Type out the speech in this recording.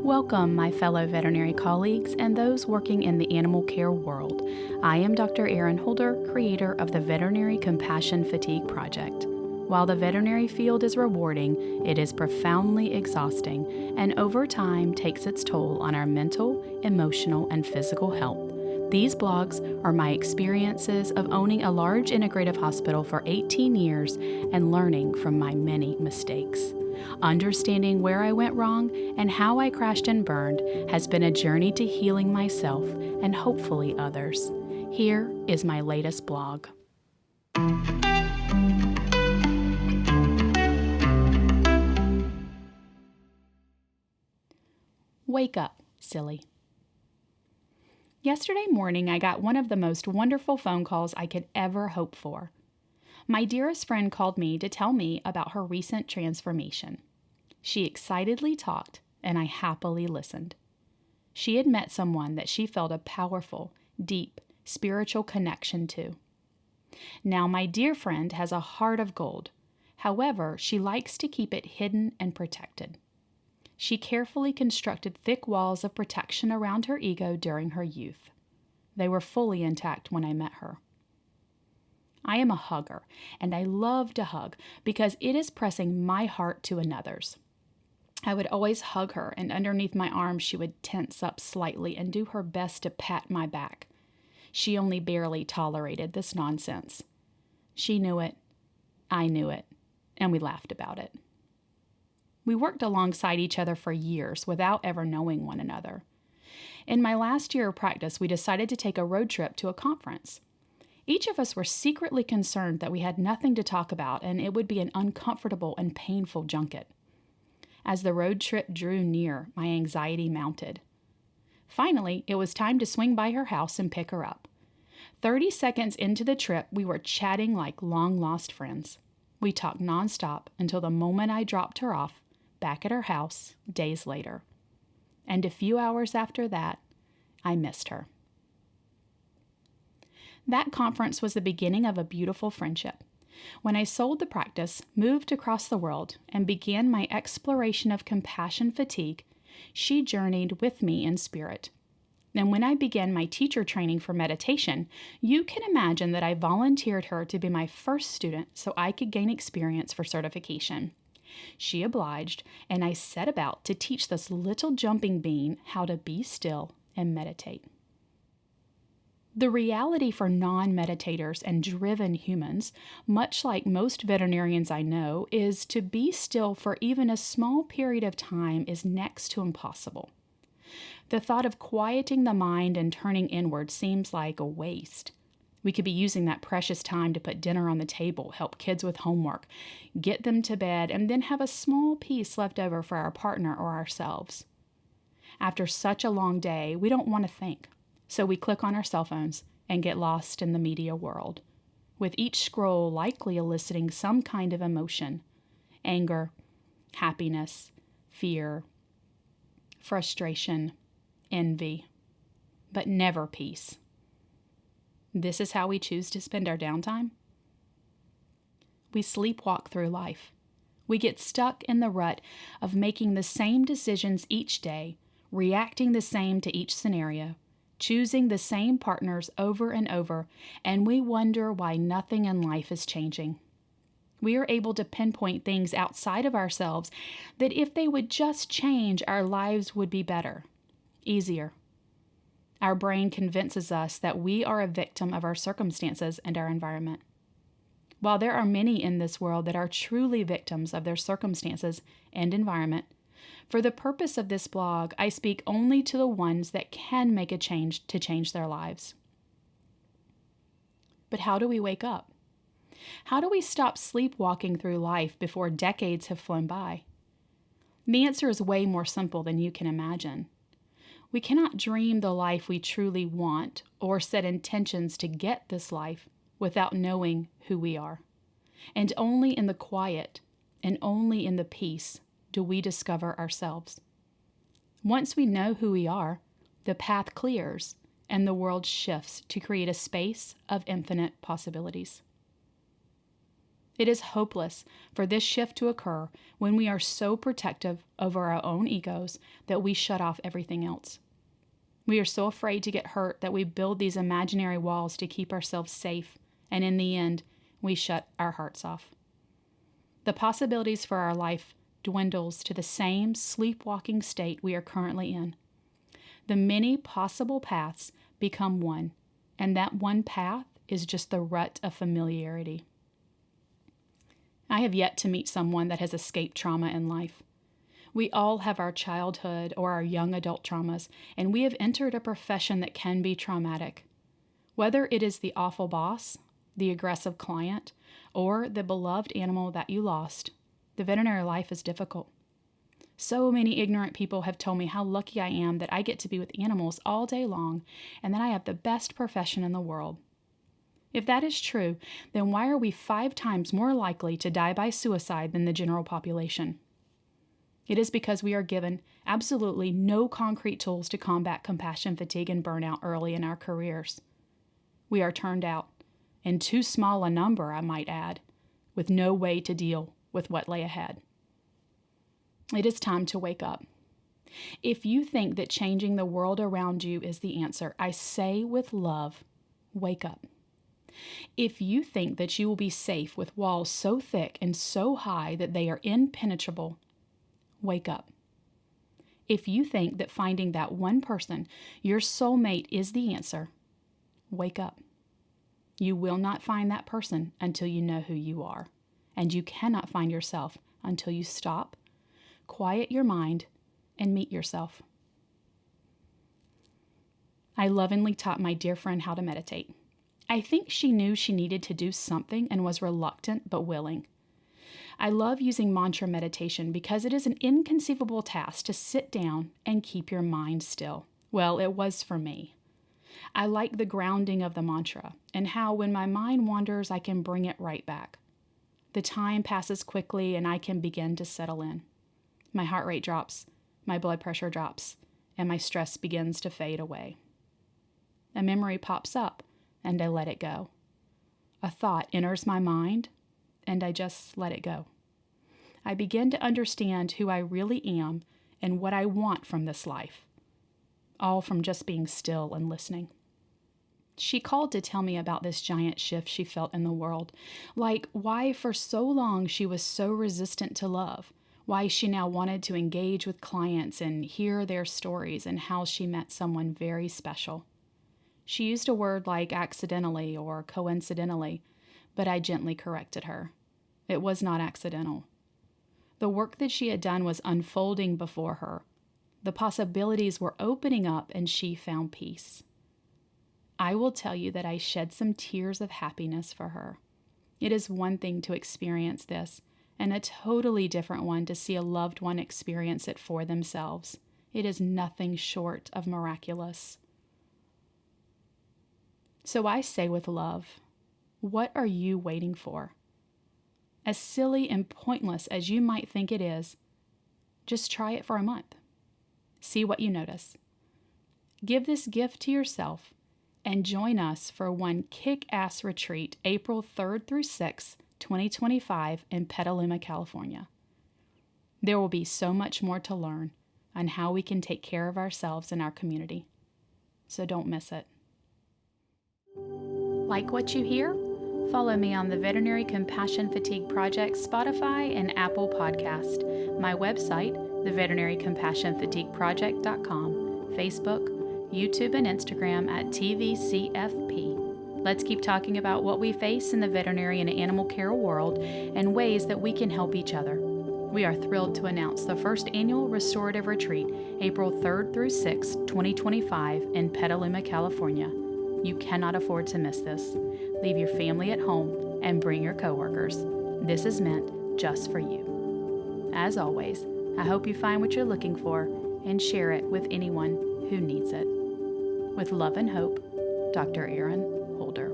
Welcome, my fellow veterinary colleagues and those working in the animal care world. I am Dr. Erin Holder, creator of the Veterinary Compassion Fatigue Project. While the veterinary field is rewarding, it is profoundly exhausting and over time takes its toll on our mental, emotional, and physical health. These blogs are my experiences of owning a large integrative hospital for 18 years and learning from my many mistakes. Understanding where I went wrong and how I crashed and burned has been a journey to healing myself and hopefully others. Here is my latest blog. Wake up, silly. Yesterday morning, I got one of the most wonderful phone calls I could ever hope for. My dearest friend called me to tell me about her recent transformation. She excitedly talked, and I happily listened. She had met someone that she felt a powerful, deep, spiritual connection to. Now, my dear friend has a heart of gold. However, she likes to keep it hidden and protected. She carefully constructed thick walls of protection around her ego during her youth. They were fully intact when I met her. I am a hugger, and I love to hug because it is pressing my heart to another's. I would always hug her, and underneath my arm she would tense up slightly and do her best to pat my back. She only barely tolerated this nonsense. She knew it, I knew it, and we laughed about it. We worked alongside each other for years without ever knowing one another. In my last year of practice, we decided to take a road trip to a conference. Each of us were secretly concerned that we had nothing to talk about and it would be an uncomfortable and painful junket. As the road trip drew near, my anxiety mounted. Finally, it was time to swing by her house and pick her up. 30 seconds into the trip, we were chatting like long-lost friends. We talked nonstop until the moment I dropped her off, back at her house, days later. And a few hours after that, I missed her. That conference was the beginning of a beautiful friendship. When I sold the practice, moved across the world, and began my exploration of compassion fatigue, she journeyed with me in spirit. And when I began my teacher training for meditation, you can imagine that I volunteered her to be my first student so I could gain experience for certification. She obliged, and I set about to teach this little jumping bean how to be still and meditate. The reality for non-meditators and driven humans, much like most veterinarians I know, is to be still for even a small period of time is next to impossible. The thought of quieting the mind and turning inward seems like a waste. We could be using that precious time to put dinner on the table, help kids with homework, get them to bed, and then have a small piece left over for our partner or ourselves. After such a long day, we don't want to think. So we click on our cell phones and get lost in the media world, with each scroll likely eliciting some kind of emotion: anger, happiness, fear, frustration, envy, but never peace. This is how we choose to spend our downtime? We sleepwalk through life. We get stuck in the rut of making the same decisions each day, reacting the same to each scenario, choosing the same partners over and over, and we wonder why nothing in life is changing. We are able to pinpoint things outside of ourselves that if they would just change, our lives would be better, easier. Our brain convinces us that we are a victim of our circumstances and our environment. While there are many in this world that are truly victims of their circumstances and environment, for the purpose of this blog, I speak only to the ones that can make a change to change their lives. But how do we wake up? How do we stop sleepwalking through life before decades have flown by? The answer is way more simple than you can imagine. We cannot dream the life we truly want or set intentions to get this life without knowing who we are. And only in the quiet and only in the peace do we discover ourselves. Once we know who we are, the path clears and the world shifts to create a space of infinite possibilities. It is hopeless for this shift to occur when we are so protective over our own egos that we shut off everything else. We are so afraid to get hurt that we build these imaginary walls to keep ourselves safe, and in the end, we shut our hearts off. The possibilities for our life dwindles to the same sleepwalking state we are currently in. The many possible paths become one, and that one path is just the rut of familiarity. I have yet to meet someone that has escaped trauma in life. We all have our childhood or our young adult traumas, and we have entered a profession that can be traumatic. Whether it is the awful boss, the aggressive client, or the beloved animal that you lost, the veterinary life is difficult. So many ignorant people have told me how lucky I am that I get to be with animals all day long and that I have the best profession in the world. If that is true, then why are we 5 times more likely to die by suicide than the general population? It is because we are given absolutely no concrete tools to combat compassion fatigue and burnout early in our careers. We are turned out, in too small a number, I might add, with no way to deal with what lay ahead. It is time to wake up. If you think that changing the world around you is the answer, I say with love, wake up. If you think that you will be safe with walls so thick and so high that they are impenetrable, wake up. If you think that finding that one person, your soulmate, is the answer, wake up. You will not find that person until you know who you are, and you cannot find yourself until you stop, quiet your mind, and meet yourself. I lovingly taught my dear friend how to meditate. I think she knew she needed to do something and was reluctant but willing. I love using mantra meditation because it is an inconceivable task to sit down and keep your mind still. Well, it was for me. I like the grounding of the mantra and how when my mind wanders, I can bring it right back. The time passes quickly and I can begin to settle in. My heart rate drops, my blood pressure drops, and my stress begins to fade away. A memory pops up and I let it go. A thought enters my mind and I just let it go. I begin to understand who I really am and what I want from this life, all from just being still and listening. She called to tell me about this giant shift she felt in the world, like why for so long she was so resistant to love, why she now wanted to engage with clients and hear their stories and how she met someone very special. She used a word like accidentally or coincidentally, but I gently corrected her. It was not accidental. The work that she had done was unfolding before her. The possibilities were opening up and she found peace. I will tell you that I shed some tears of happiness for her. It is one thing to experience this, and a totally different one to see a loved one experience it for themselves. It is nothing short of miraculous. So I say with love, what are you waiting for? As silly and pointless as you might think it is, just try it for a month. See what you notice. Give this gift to yourself and join us for one kick-ass retreat April 3rd through 6th, 2025 in Petaluma, California. There will be so much more to learn on how we can take care of ourselves and our community. So don't miss it. Like what you hear? Follow me on the Veterinary Compassion Fatigue Project Spotify and Apple Podcast, my website, theveterinarycompassionfatigueproject.com, Facebook, YouTube, and Instagram at TVCFP. Let's keep talking about what we face in the veterinary and animal care world and ways that we can help each other. We are thrilled to announce the first annual Restorative Retreat, April 3rd through 6th, 2025 in Petaluma, California. You cannot afford to miss this. Leave your family at home and bring your coworkers. This is meant just for you. As always, I hope you find what you're looking for and share it with anyone who needs it. With love and hope, Dr. Erin Holder.